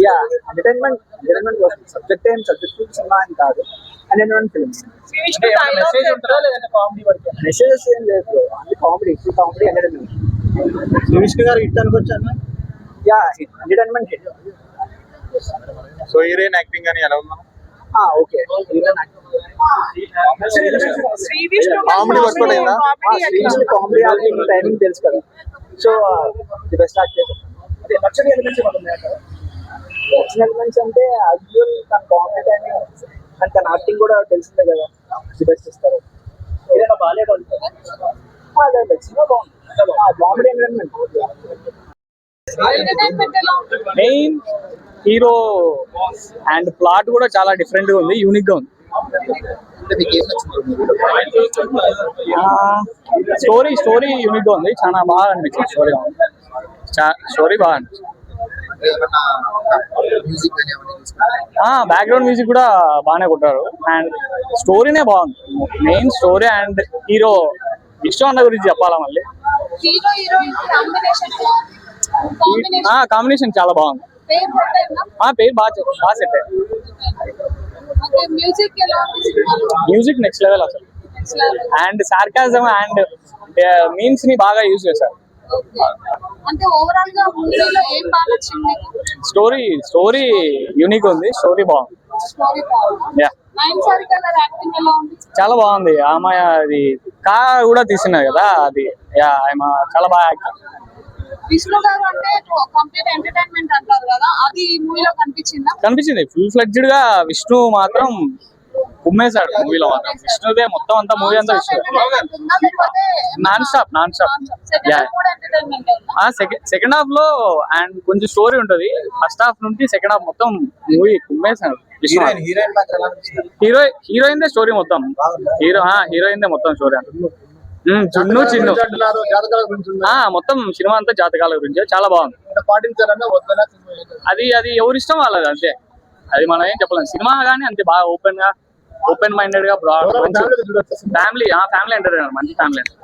Yeah entertainment కోసం subject cinema అని కాదు, ఎంటర్టైన్మెంట్ ఫిల్మ్. మెసేజెస్ ఏం లేదు, అది comedy, full comedy, entertainment. Vishnu గారు హిట్ అనుకోవచ్చు అన్న. Yeah entertainment hit. So heroine acting అని ఎలా ఉన్నా ఓకే. కామెడీ వర్క్ అయిందా? కామెడీ యాక్టింగ్ టైమింగ్ తెలుసు కదా, సో ది బెస్ట్ యాక్ట్ చేశారు. నచ్చిన ఎలిమెంట్స్ అంటే యాక్చువల్ తన కామెడీ టైమింగ్ అండ్ తన యాక్టింగ్ కూడా తెలిసిందే కదా, ది బెస్ట్ ఇస్తారు. ఏదైనా బాగాలేదు సినిమా బాగుంది, comedy entertainment. Main hero and plot కూడా చాలా డిఫరెంట్ గా ఉంది, యూనిక్ గా ఉంది. స్టోరీ యూనిక్ గా ఉంది, చాలా బాగా అనిపించింది. స్టోరీ బాగా అనిపించింది. బ్యాక్గ్రౌండ్ మ్యూజిక్ కూడా బాగానే కొట్టారు అండ్ స్టోరీనే బాగుంది. Main story and hero Vishnu అన్న గురించి చెప్పాలా మళ్ళీ. కాంబినేషన్ చాలా బాగుంది. పేరు బాగా సెట్ అయ్యింది. మ్యూజిక్ నెక్స్ట్ లెవెల్ అసలు, అండ్ సార్కాజం అండ్ మీమ్స్ ని బాగా యూజ్ చేశారు. స్టోరీ యూనిక్ ఉంది, స్టోరీ బాగుంది. చాలా బాగుంది. ఆమె అది కూడా తీసినది కదా, అది ఆమె చాలా బాగా యాక్టింగ్. విష్ణు గారు అంటే కంప్లీట్ ఎంటర్టైన్మెంట్ అంటారు కదా, అది మూవీలో కనిపించింది. ఫుల్ ఫ్లెడ్జ్డ్ గా విష్ణు మాత్రం కుమ్మేశాడు మూవీలో మాత్రం. విష్ణుదే మొత్తం అంతా, మూవీ అంతా Vishnu non stop. Second half లో అండ్ కొంచెం స్టోరీ ఉంటది. ఫస్ట్ హాఫ్ నుండి సెకండ్ హాఫ్ మొత్తం మూవీ కుమ్మేశాడు. హీరోయిన్ దే స్టోరీ మొత్తం. హీరోయిన్ దే మొత్తం స్టోరీ అంత. చిన్ను మొత్తం సినిమా అంతా జాతకాల గురించి చాలా బాగుంది. అది ఎవరిష్టం వాళ్ళది అంతే, అది మనం ఏం చెప్పలేం. సినిమా కానీ అంతే బాగా ఓపెన్ మైండెడ్ గా ఫ్యామిలీ ఎంటర్టైనర్, మంచి ఫ్యామిలీ.